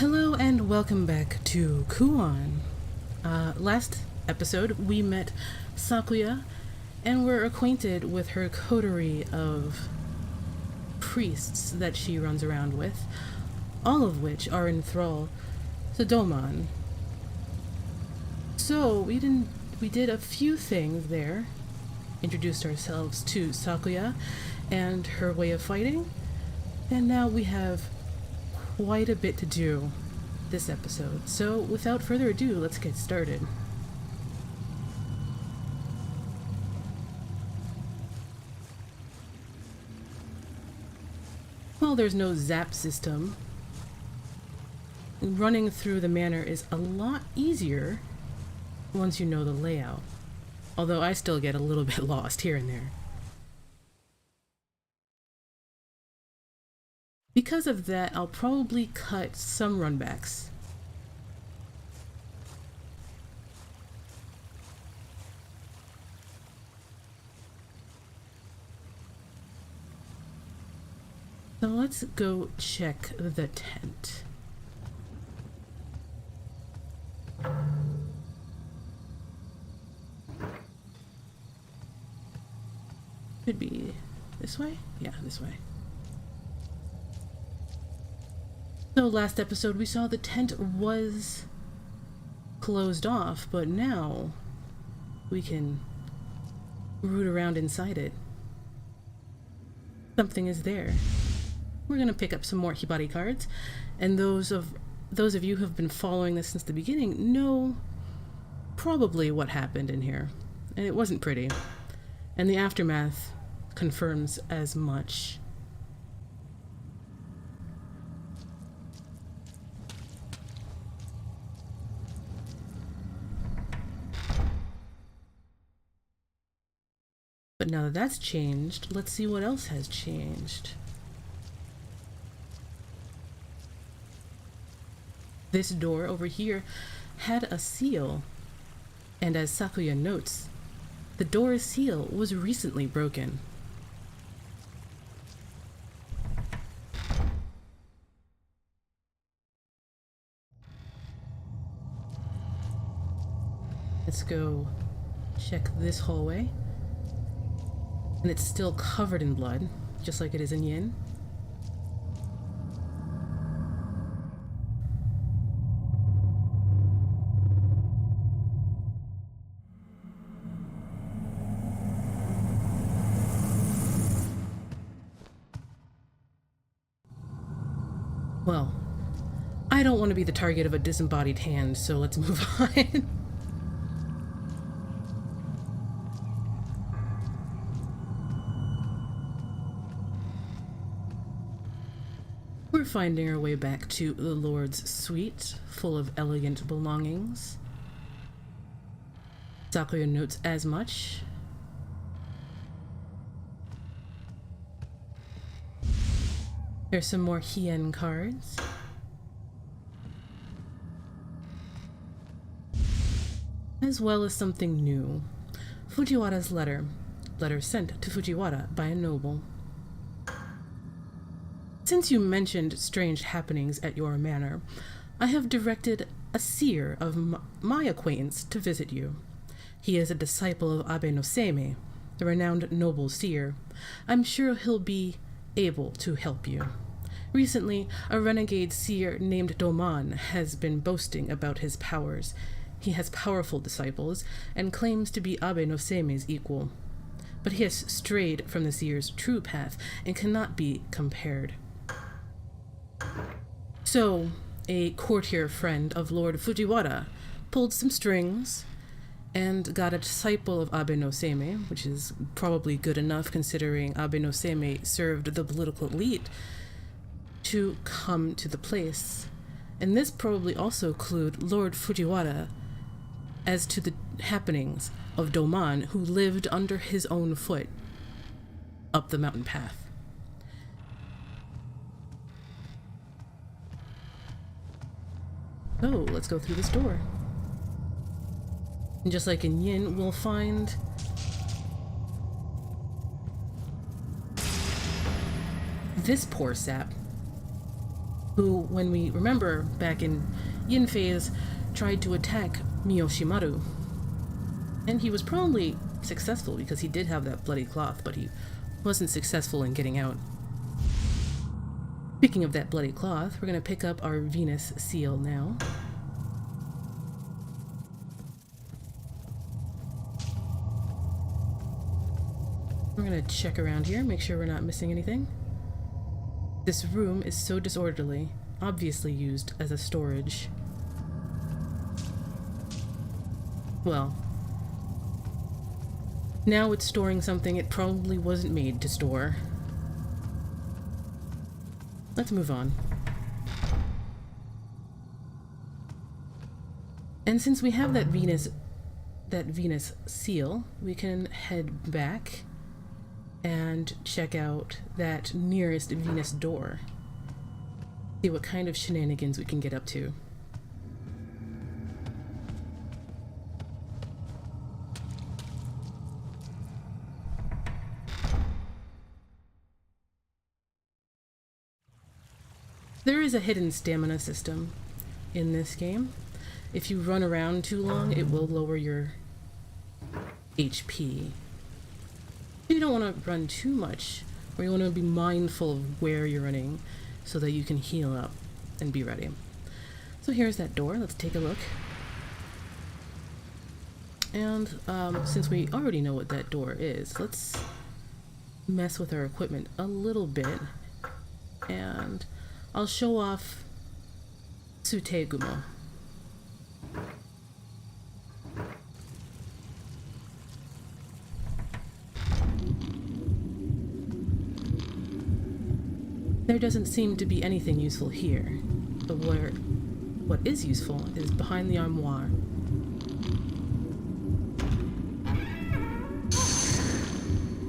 Hello and welcome back to Kuon. Last episode we met Sakuya and were acquainted with her coterie of priests that she runs around with, all of which are in thrall to Domon. So we did a few things there, introduced ourselves to Sakuya and her way of fighting, and now we have quite a bit to do this episode. So without further ado, let's get started. While there's no zap system, running through the manor is a lot easier once you know the layout. Although I still get a little bit lost here and there. Because of that, I'll probably cut some runbacks. So let's go check the tent. Could be this way? Yeah, this way. So last episode we saw the tent was closed off, but now we can root around inside it. Something is there. We're gonna pick up some more Hibari cards, and those of you who have been following this since the beginning know probably what happened in here, and it wasn't pretty, and the aftermath confirms as much. But now that that's changed, let's see what else has changed. This door over here had a seal, and as Sakuya notes, the door's seal was recently broken. Let's go check this hallway. And it's still covered in blood, just like it is in Yin. Well, I don't want to be the target of a disembodied hand, so let's move on. We're finding our way back to the Lord's suite, full of elegant belongings. Sakuya notes as much. Here's some more Hien cards. As well as something new. Fujiwara's letter. Letter sent to Fujiwara by a noble. Since you mentioned strange happenings at your manor, I have directed a seer of my acquaintance to visit you. He is a disciple of Abe no Seimei, the renowned noble seer. I'm sure he'll be able to help you. Recently, a renegade seer named Domon has been boasting about his powers. He has powerful disciples and claims to be Abe no Seimei's equal. But he has strayed from the seer's true path and cannot be compared. So, a courtier friend of Lord Fujiwara pulled some strings and got a disciple of Abe no Seimei, which is probably good enough considering Abe no Seimei served the political elite, to come to the place. And this probably also clued Lord Fujiwara as to the happenings of Domon, who lived under his own foot up the mountain path. So, let's go through this door. And just like in Yin, we'll find this poor sap. who, when we remember back in Yin phase, tried to attack Miyoshimaru. And he was probably successful because he did have that bloody cloth, but he wasn't successful in getting out. Speaking of that bloody cloth, we're going to pick up our Venus seal now. We're going to check around here, make sure we're not missing anything. This room is so disorderly, obviously used as a storage. Well, now it's storing something it probably wasn't made to store. Let's move on. And since we have that Venus seal, we can head back and check out that nearest Venus door. See what kind of shenanigans we can get up to. There is a hidden stamina system in this game. If you run around too long, it will lower your HP. You don't want to run too much, or you want to be mindful of where you're running so that you can heal up and be ready. So here's that door. Let's take a look. And since we already know what that door is, let's mess with our equipment a little bit. And I'll show off Tsutegumo. There doesn't seem to be anything useful here, but what is useful is behind the armoire.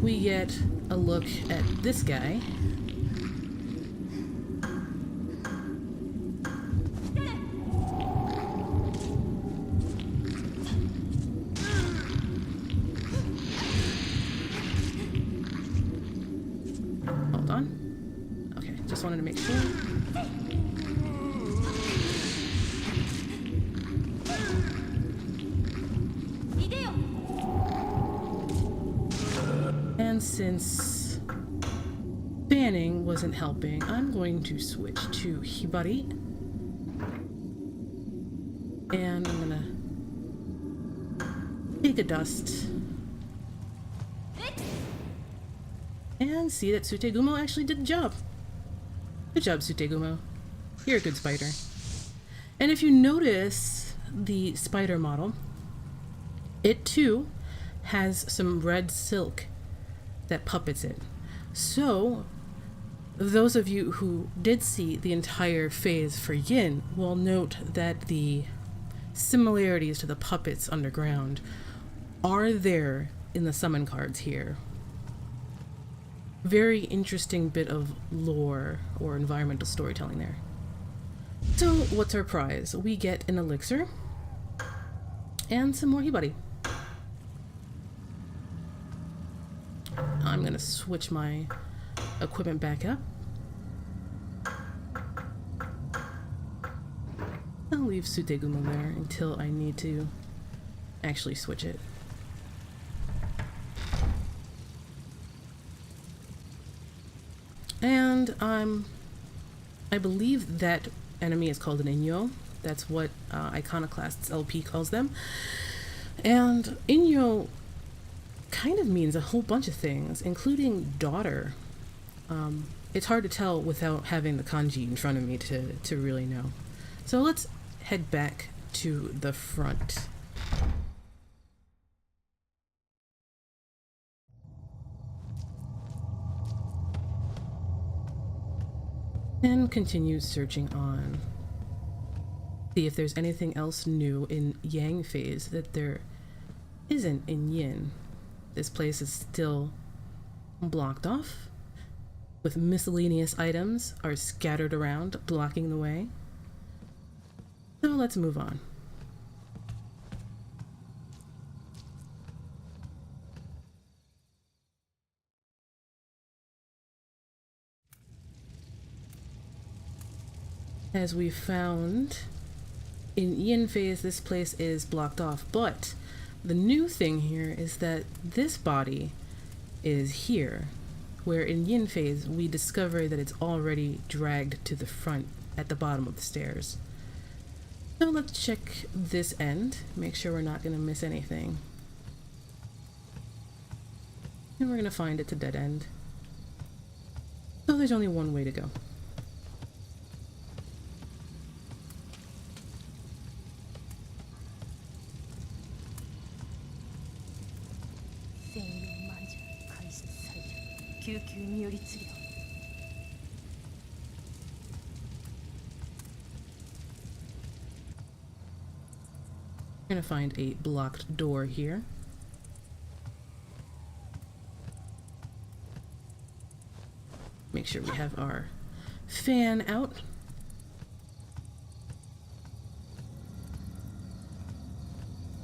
We get a look at this guy. Hold on. Okay, just wanted to make sure. And since banning wasn't helping, I'm going to switch to Hibari. And I'm gonna take a dust. And see that Tsutegumo actually did the job. Good job, Tsutegumo. You're a good spider. And if you notice the spider model, it too has some red silk that puppets it. So, those of you who did see the entire phase for Yin will note that the similarities to the puppets underground are there in the summon cards here. Very interesting bit of lore or environmental storytelling there. So, what's our prize? We get an elixir and some more Hibari. I'm gonna switch my equipment back up. I'll leave Tsutegumo there until I need to actually switch it. And I believe that enemy is called an Inyo. That's what Iconoclast's LP calls them. And Inyo kind of means a whole bunch of things, including daughter. It's hard to tell without having the kanji in front of me to really know. So let's head back to the front. And continue searching on. See if there's anything else new in Yang phase that there isn't in Yin. This place is still blocked off, with miscellaneous items are scattered around, blocking the way. So let's move on. As we found in yin phase, this place is blocked off, but the new thing here is that this body is here, where in yin phase we discover that it's already dragged to the front at the bottom of the stairs. So let's check this end, make sure we're not going to miss anything. And we're going to find it's a dead end. So there's only one way to go. We're going to find a blocked door here. Make sure we have our fan out.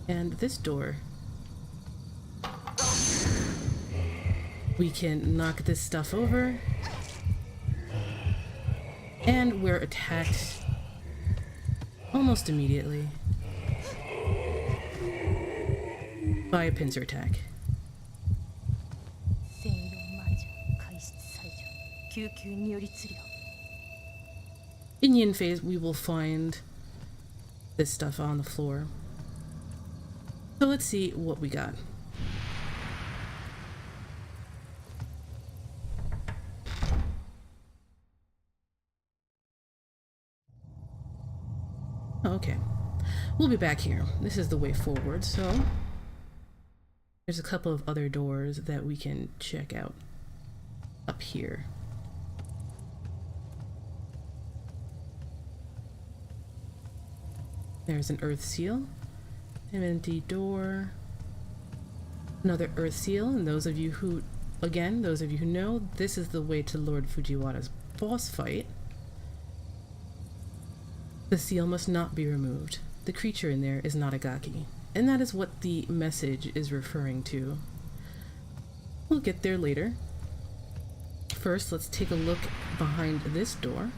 And this door, we can knock this stuff over, and we're attacked almost immediately by a pincer attack. In yin phase, we will find this stuff on the floor. So let's see what we got. Okay, we'll be back here. This is the way forward, so there's a couple of other doors that we can check out up here. There's an earth seal, an empty door, another earth seal, and those of you who know, this is the way to Lord Fujiwara's boss fight. The seal must not be removed. The creature in there is not a gaki, and that is what the message is referring to. We'll get there later. First, let's take a look behind this door.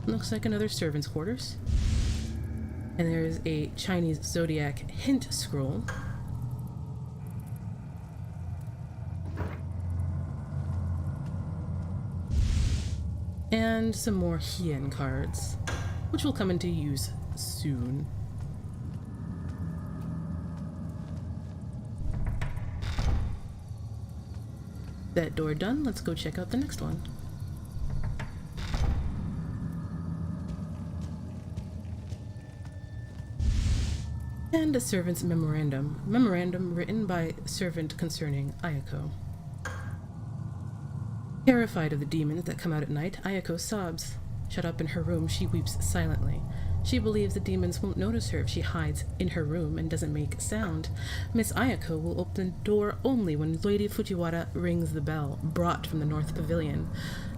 Looks like another servant's quarters. And there's a Chinese zodiac hint scroll. And some more hien cards, which will come into use soon. That door done, let's go check out the next one. And a servant's memorandum. Memorandum written by servant concerning Iook Oh. Terrified of the demons that come out at night, Iook Oh sobs. Shut up in her room, she weeps silently. She believes the demons won't notice her if she hides in her room and doesn't make sound. Miss Iook Oh will open the door only when Lady Fujiwara rings the bell, brought from the North Pavilion.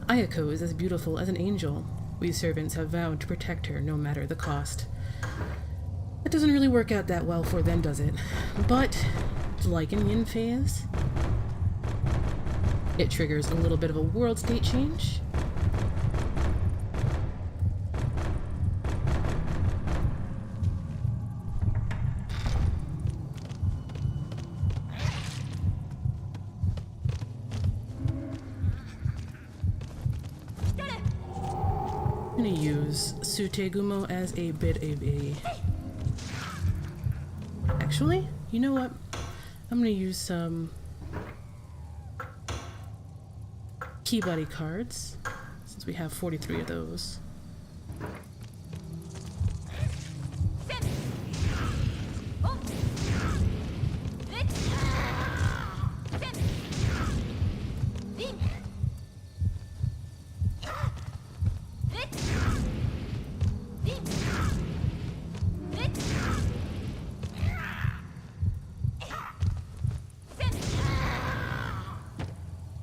Iook Oh is as beautiful as an angel. We servants have vowed to protect her no matter the cost. That doesn't really work out that well for them, does it? But, like in yin phase, it triggers a little bit of a world state change. I'm gonna use Sutegumo as a bit of a... Actually, you know what? I'm gonna use some key body cards, since we have 43 of those.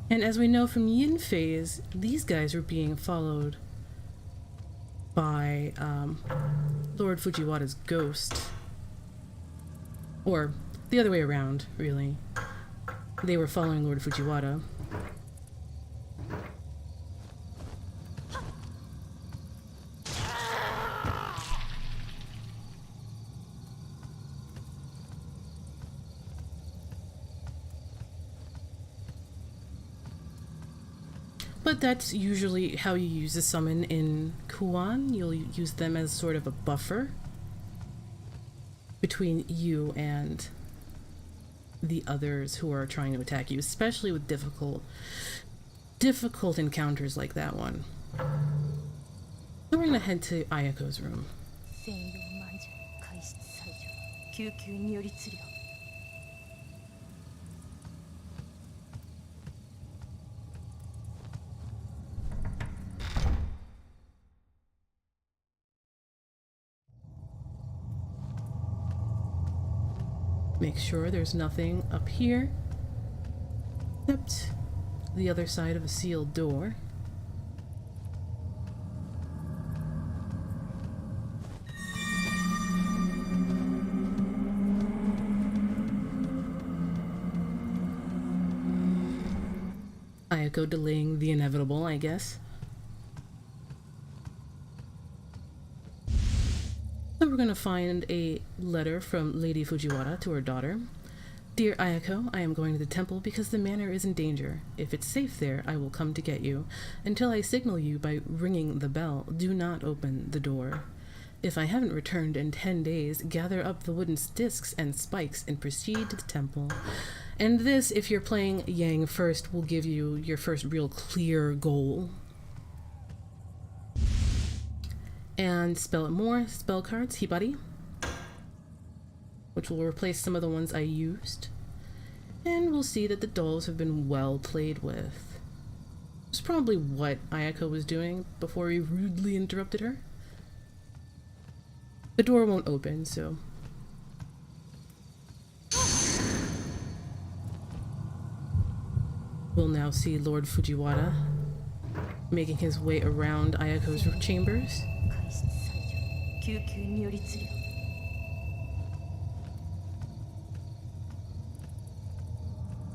And as we know from yin phase, these guys were being followed by Lord Fujiwara's ghost. Or the other way around, really. They were following Lord Fujiwara, But that's usually how you use a summon in Kuon. You'll use them as sort of a buffer between you and the others who are trying to attack you, especially with difficult encounters like that one. So we're gonna head to Iook Oh's room. Make sure there's nothing up here except the other side of a sealed door. Iook Oh delaying the inevitable, I guess. So we're going to find a letter from Lady Fujiwara to her daughter. Dear Iook Oh, I am going to the temple because the manor is in danger. If it's safe there, I will come to get you. Until I signal you by ringing the bell, do not open the door. If I haven't returned in 10 days, gather up the wooden discs and spikes and proceed to the temple. And this, if you're playing Yang first, will give you your first real clear goal. And spell it more, spell cards, Hibari, which will replace some of the ones I used. And we'll see that the dolls have been well played with. It's probably what Iook Oh was doing before he rudely interrupted her. The door won't open, so... We'll now see Lord Fujiwara making his way around Iook Oh's chambers.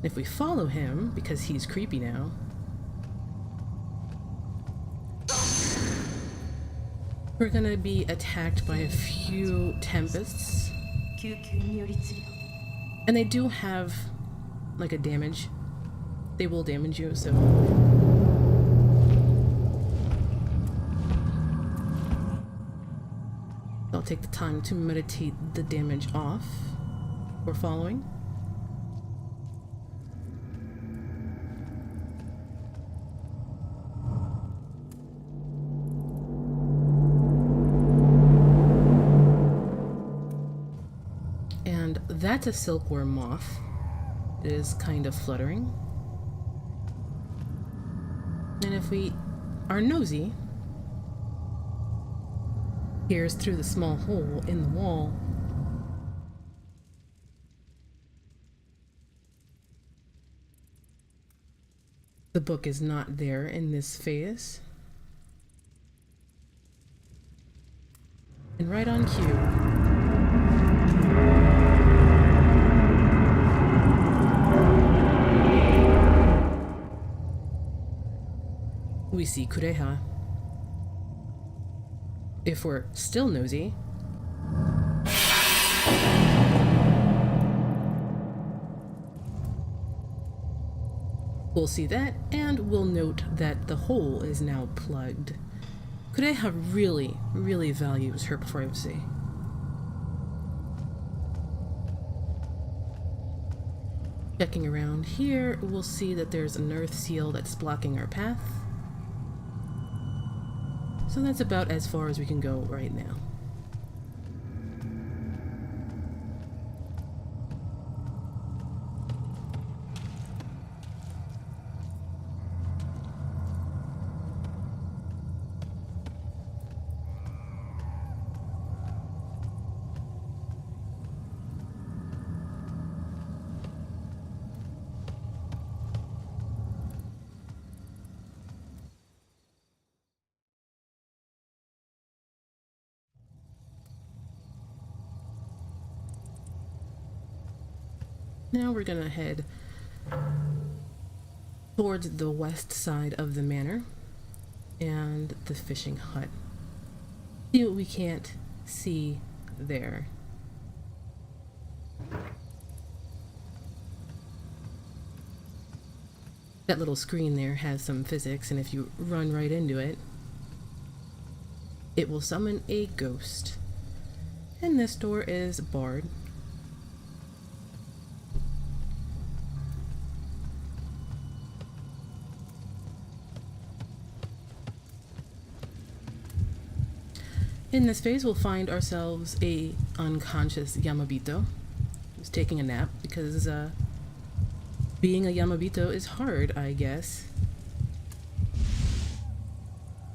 If we follow him, because he's creepy now, we're gonna be attacked by a few tempests. And they do have like a damage. They will damage you, so I'll take the time to meditate the damage off. We're following. And that's a silkworm moth. It is kind of fluttering. And if we are nosy, peers through the small hole in the wall, the book is not there in this phase. And right on cue, we see Kureha. If we're still nosy, we'll see that, and we'll note that the hole is now plugged. Kureha really values her privacy. Checking around here, we'll see that there's an earth seal that's blocking our path. So that's about as far as we can go right now. Now we're gonna head towards the west side of the manor and the fishing hut. See what we can't see there. That little screen there has some physics, and if you run right into it, it will summon a ghost. And this door is barred. In this phase, we'll find ourselves a unconscious Yamabito who's taking a nap because being a Yamabito is hard, I guess.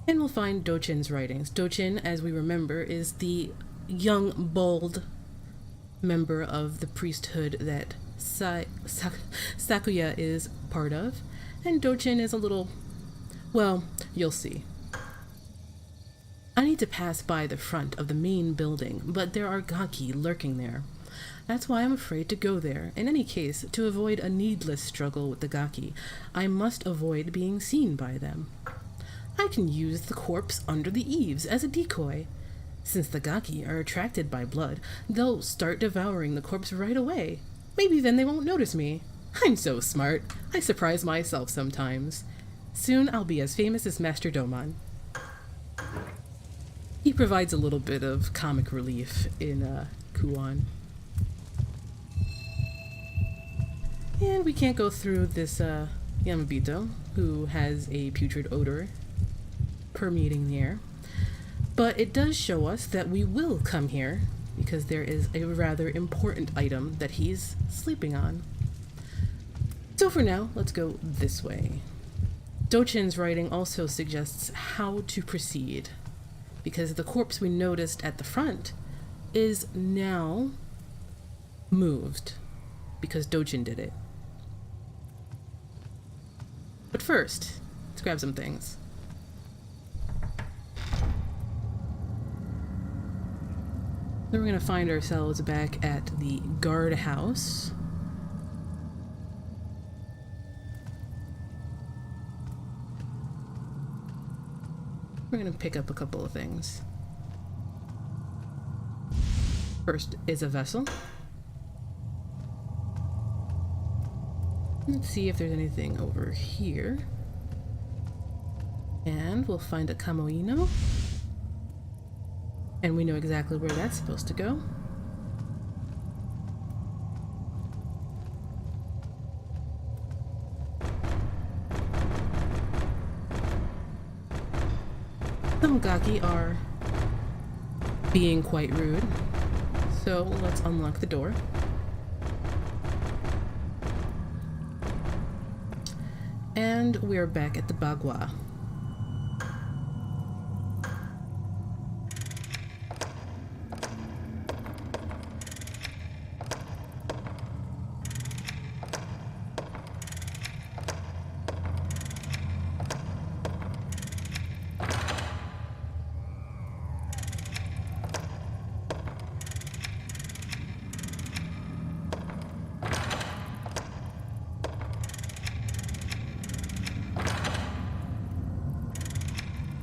And we'll find Dochin's writings. Dochin, as we remember, is the young, bold member of the priesthood that Sakuya is part of. And Dochin is a little, well, you'll see. I need to pass by the front of the main building, but there are gaki lurking there. That's why I'm afraid to go there. In any case, to avoid a needless struggle with the gaki, I must avoid being seen by them. I can use the corpse under the eaves as a decoy. Since the gaki are attracted by blood, they'll start devouring the corpse right away. Maybe then they won't notice me. I'm so smart. I surprise myself sometimes. Soon I'll be as famous as Master Doman. He provides a little bit of comic relief in Kuon. And we can't go through this Yamabito, who has a putrid odor permeating the air. But it does show us that we will come here, because there is a rather important item that he's sleeping on. So for now, let's go this way. Dochin's writing also suggests how to proceed, because the corpse we noticed at the front is now moved, because Dochin did it. But first, let's grab some things. Then we're going to find ourselves back at the guardhouse. We're going to pick up a couple of things. First is a vessel. Let's see if there's anything over here. And we'll find a kamoino. And we know exactly where that's supposed to go. Some gaki are being quite rude, so let's unlock the door. And we're back at the Bagua.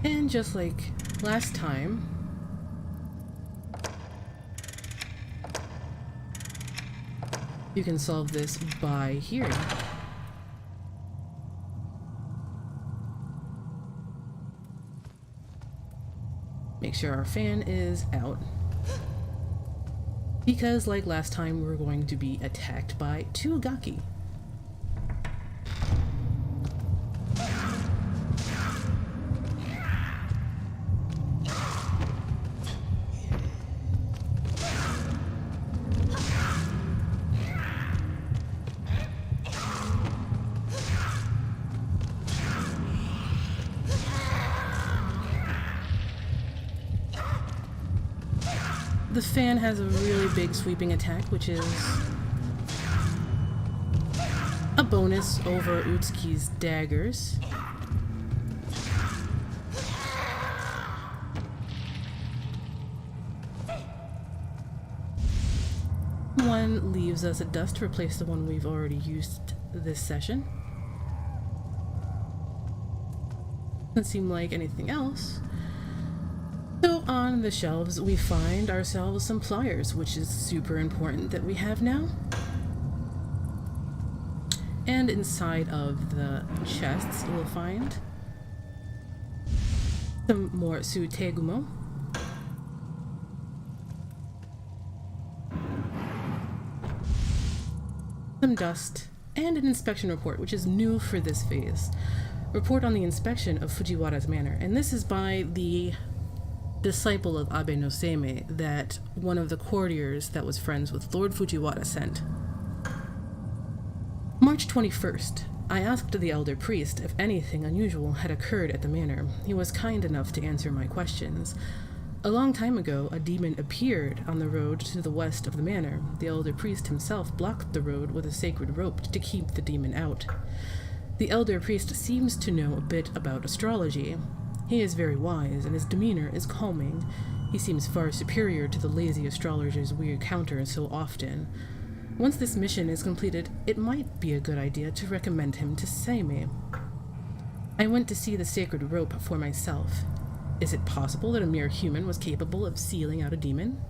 And just like last time, you can solve this by hearing. Make sure our fan is out, because like last time, we're going to be attacked by two gaki. The fan has a really big sweeping attack, which is a bonus over Utsuki's daggers. One leaves us a dust to replace the one we've already used this session. Doesn't seem like anything else. So on the shelves, we find ourselves some pliers, which is super important that we have now. And inside of the chests, we'll find some more sutegumo, some dust, and an inspection report, which is new for this phase. Report on the inspection of Fujiwara's manor, and this is by the disciple of Abe no Seimei that one of the courtiers that was friends with Lord Fujiwara sent. March 21st. I asked the elder priest if anything unusual had occurred at the manor. He was kind enough to answer my questions. A long time ago, a demon appeared on the road to the west of the manor. The elder priest himself blocked the road with a sacred rope to keep the demon out. The elder priest seems to know a bit about astrology. He is very wise, and his demeanor is calming. He seems far superior to the lazy astrologers we encounter so often. Once this mission is completed, it might be a good idea to recommend him to Seimei. I went to see the sacred rope for myself. Is it possible that a mere human was capable of sealing out a demon?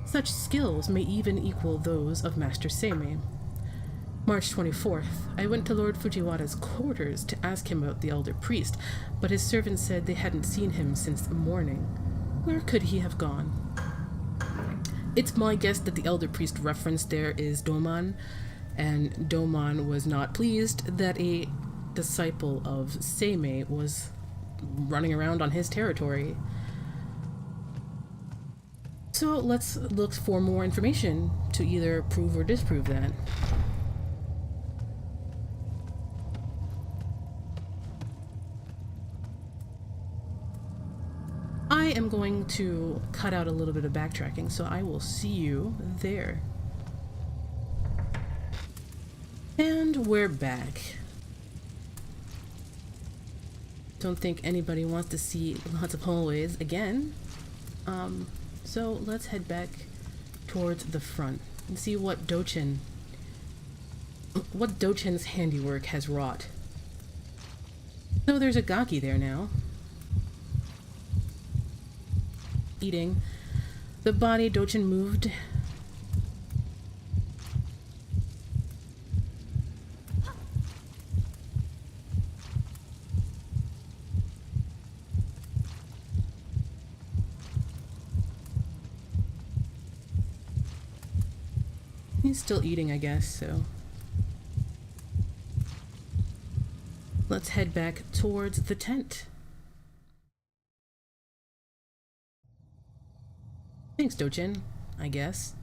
Such skills may even equal those of Master Seimei. March 24th, I went to Lord Fujiwara's quarters to ask him about the elder priest, but his servants said they hadn't seen him since the morning. Where could he have gone? It's my guess that the elder priest referenced there is Doman, and Doman was not pleased that a disciple of Seimei was running around on his territory. So let's look for more information to either prove or disprove that. I am going to cut out a little bit of backtracking, so I will see you there. And we're back. Don't think anybody wants to see lots of hallways again. So let's head back towards the front and see what Dochin's handiwork has wrought. So there's a gaki there now. Eating. The body Dochin moved. He's still eating, I guess, so let's head back towards the tent. Thanks, Dochin, I guess.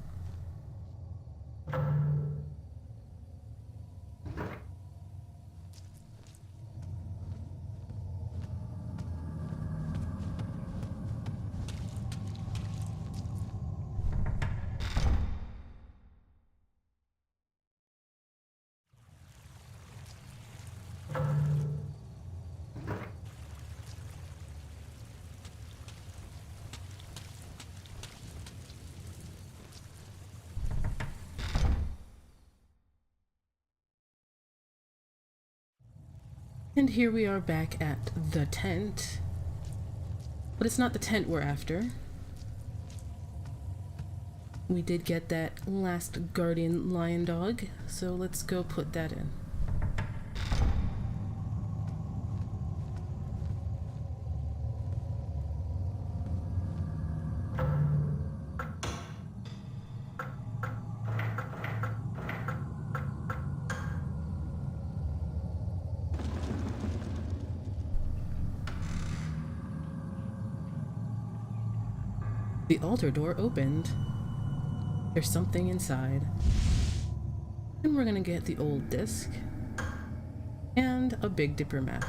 And here we are back at the tent. But it's not the tent we're after. We did get that last guardian lion dog, so let's go put that in. The altar door opened. There's something inside. And we're gonna get the old disc and a Big Dipper map.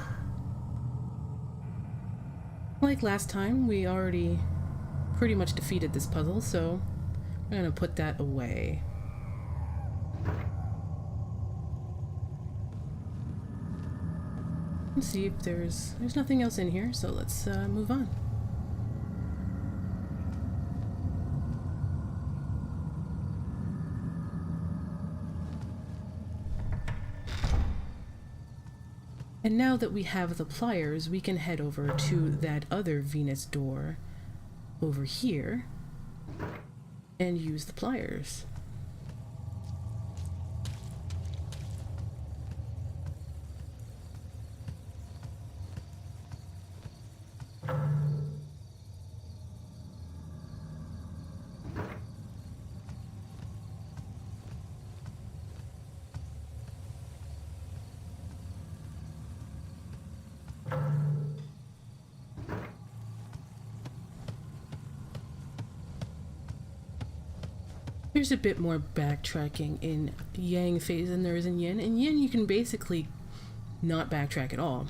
Like last time, we already pretty much defeated this puzzle, so we're gonna put that away. Let's see if there's nothing else in here, so let's move on. And now that we have the pliers, we can head over to that other Venus door over here and use the pliers. There's a bit more backtracking in Yang phase than there is in Yin. In Yin, you can basically not backtrack at all.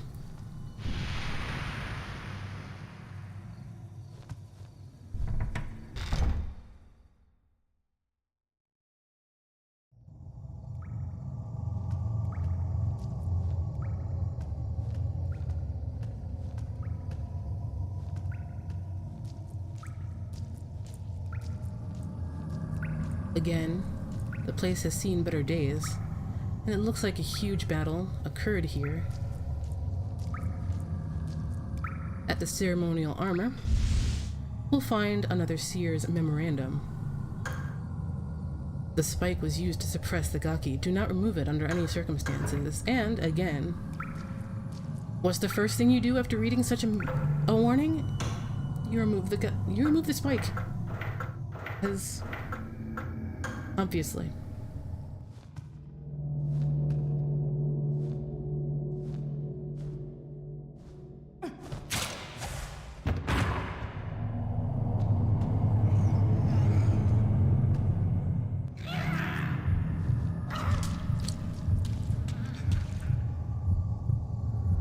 Again, the place has seen better days, and it looks like a huge battle occurred here. At the ceremonial armor, we'll find another Seer's memorandum. The spike was used to suppress the Gaki. Do not remove it under any circumstances. And, again, what's the first thing you do after reading such a warning? You remove the spike. Because... obviously.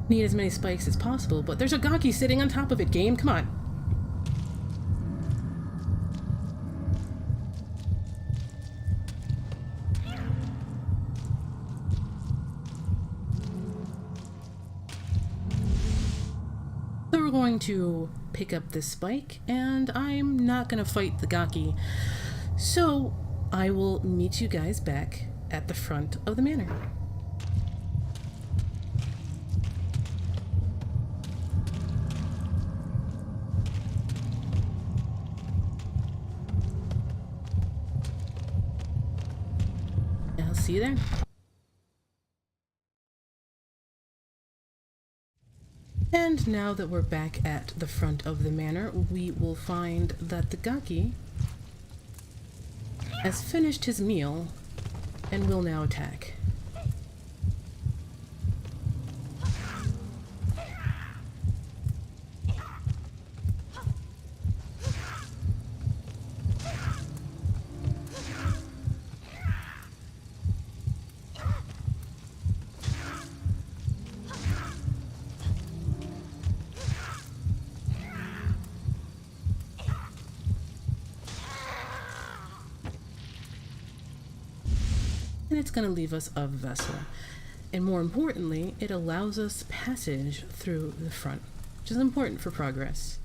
Need as many spikes as possible, but there's a Gaki sitting on top of it, game. Come on. So we're going to pick up this spike, and I'm not going to fight the Gaki. So I will meet you guys back at the front of the manor. I'll see you there. And now that we're back at the front of the manor, we will find that the Gaki has finished his meal and will now attack. And it's going to leave us a vessel. And more importantly, it allows us passage through the front, which is important for progress.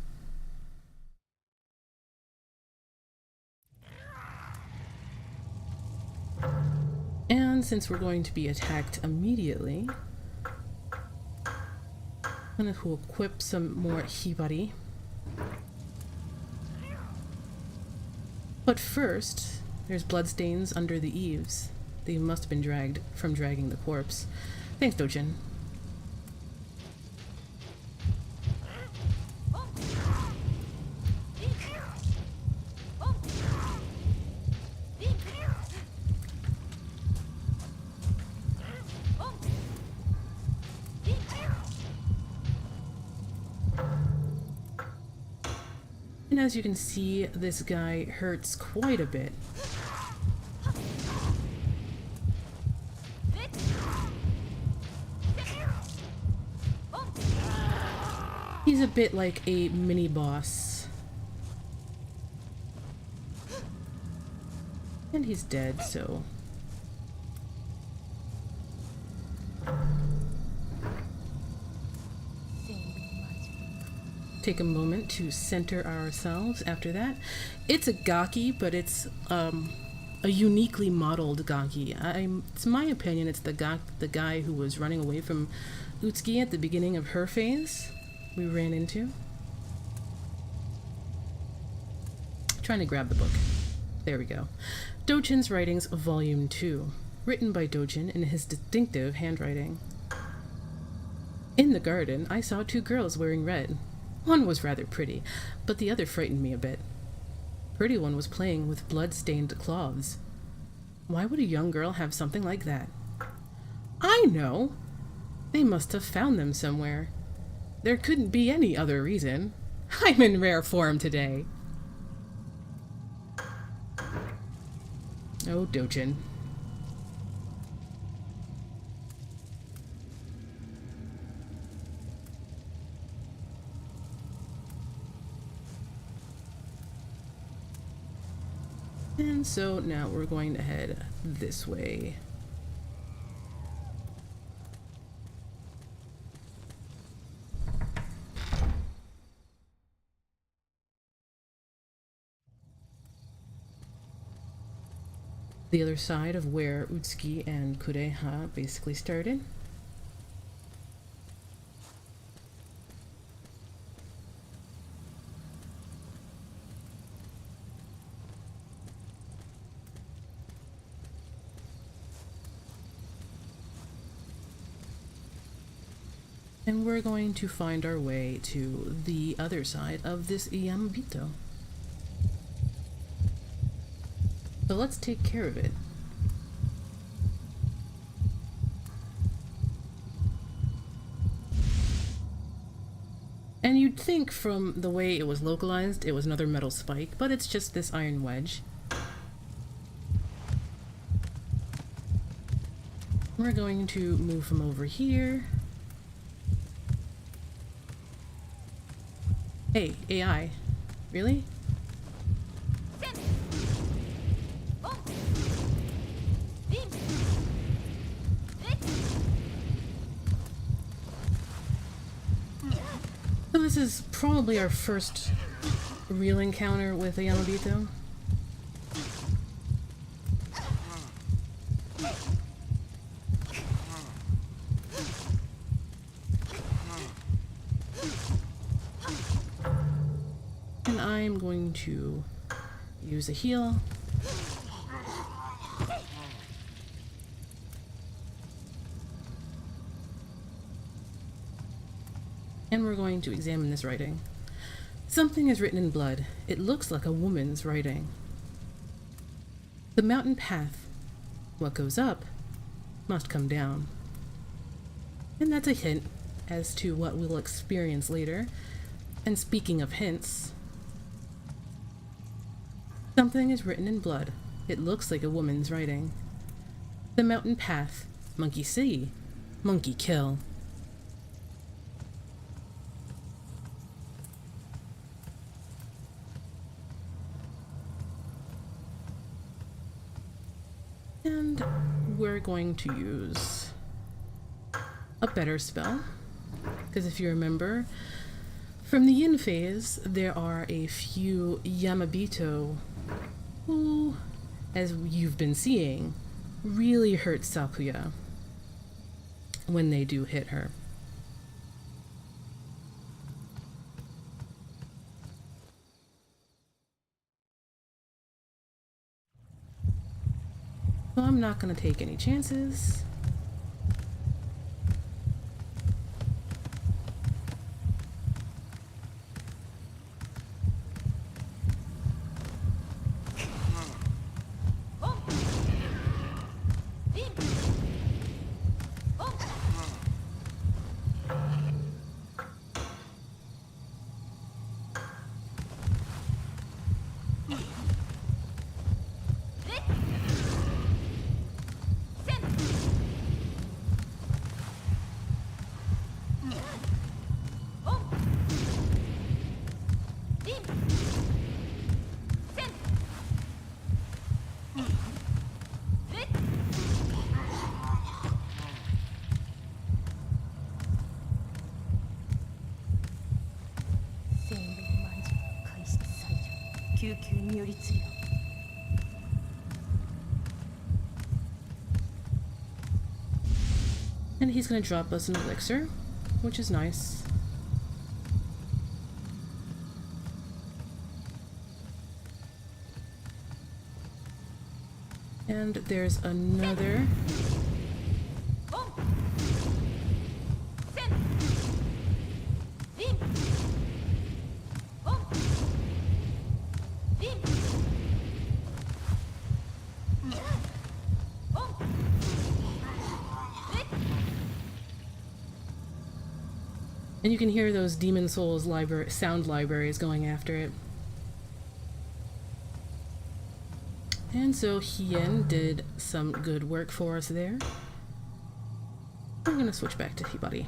And since we're going to be attacked immediately, I'm going to equip some more hibari. But first, there's bloodstains under the eaves. They must have been dragged from dragging the corpse. Thanks, Dojin. And as you can see, this guy hurts quite a bit. He's a bit like a mini-boss. And he's dead, so... take a moment to center ourselves after that. It's a Gaki, but it's a uniquely modeled Gaki. It's my opinion it's the guy who was running away from Utsuki at the beginning of her phase. We ran into. Trying to grab the book. There we go. Dojin's Writings, Volume 2. Written by Dojin in his distinctive handwriting. In the garden, I saw two girls wearing red. One was rather pretty, but the other frightened me a bit. Pretty one was playing with blood-stained cloths. Why would a young girl have something like that? I know! They must have found them somewhere. There couldn't be any other reason. I'm in rare form today. Oh, Dochin. And so now we're going to head this way. The other side of where Utsuki and Kureha basically started. And we're going to find our way to the other side of this Yamabito. So let's take care of it. And you'd think from the way it was localized, it was another metal spike, but it's just this iron wedge. We're going to move from over here. Hey, AI. Really? So this is probably our first real encounter with a Yamabito. And I'm going to use a heal. And we're going to examine this writing. Something is written in blood. It looks like a woman's writing. The mountain path. What goes up must come down. And that's a hint as to what we'll experience later. And speaking of hints, something is written in blood. It looks like a woman's writing. The mountain path. Monkey see. Monkey kill. And we're going to use a better spell, because if you remember, from the yin phase, there are a few Yamabito who, as you've been seeing, really hurt Sakuya when they do hit her. So I'm not going to take any chances. And he's going to drop us an elixir, which is nice. And there's another. And you can hear those Demon Souls sound libraries going after it. And so Hien did some good work for us there. We're gonna switch back to Hibari.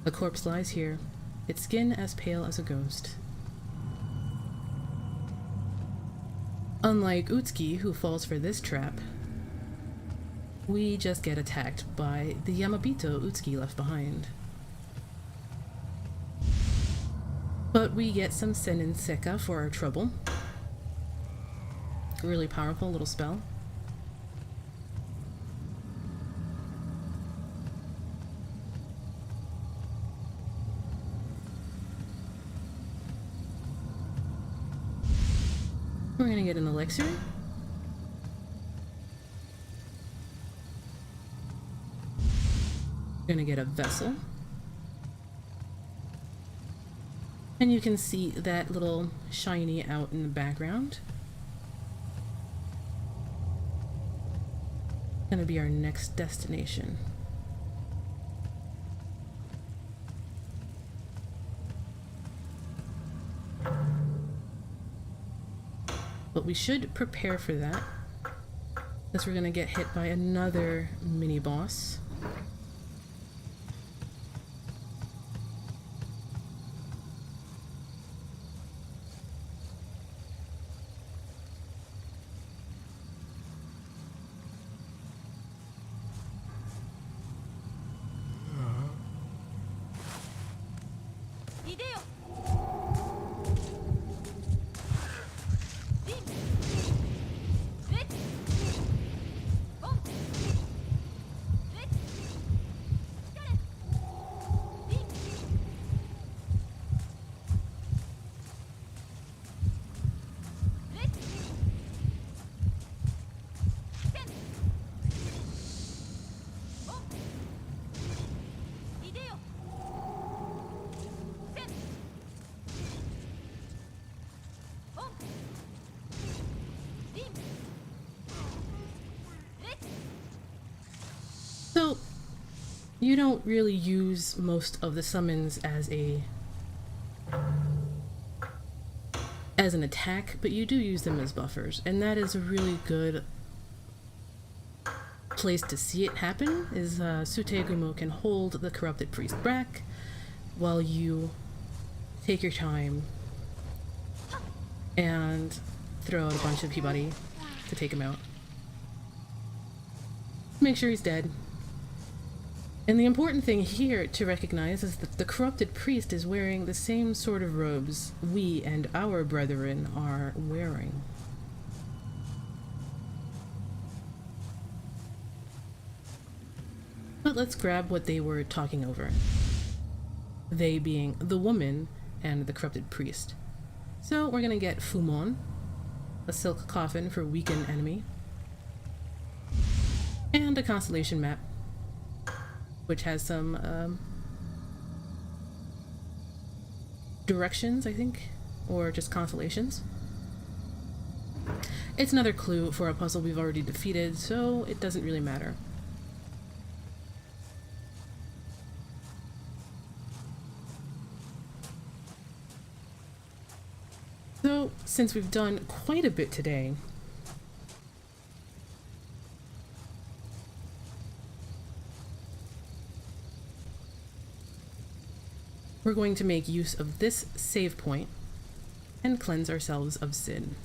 The corpse lies here, its skin as pale as a ghost. Unlike Utsuki, who falls for this trap, we just get attacked by the Yamabito Utsuki left behind. But we get some Senin Seka for our trouble. A really powerful little spell. We're gonna get an elixir. We're gonna get a vessel. And you can see that little shiny out in the background. Gonna be our next destination. But we should prepare for that, as we're gonna get hit by another mini boss. So, you don't really use most of the summons as an attack, but you do use them as buffers, and that is a really good place to see it happen, is Sutegumo can hold the corrupted priest back while you take your time and throw out a bunch of Hibari to take him out. Make sure he's dead. And the important thing here to recognize is that the corrupted priest is wearing the same sort of robes we and our brethren are wearing. But let's grab what they were talking over. They being the woman and the corrupted priest. So we're gonna get Fumon, a silk coffin for weakened enemy, and a constellation map, which has some directions, I think, or just constellations. It's another clue for a puzzle we've already defeated, so it doesn't really matter. So, since we've done quite a bit today, we're going to make use of this save point and cleanse ourselves of sin.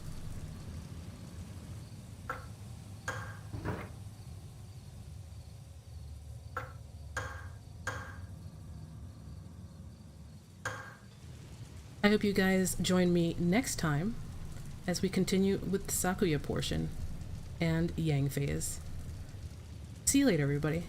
I hope you guys join me next time as we continue with the Sakuya portion and Yang phase. See you later, everybody.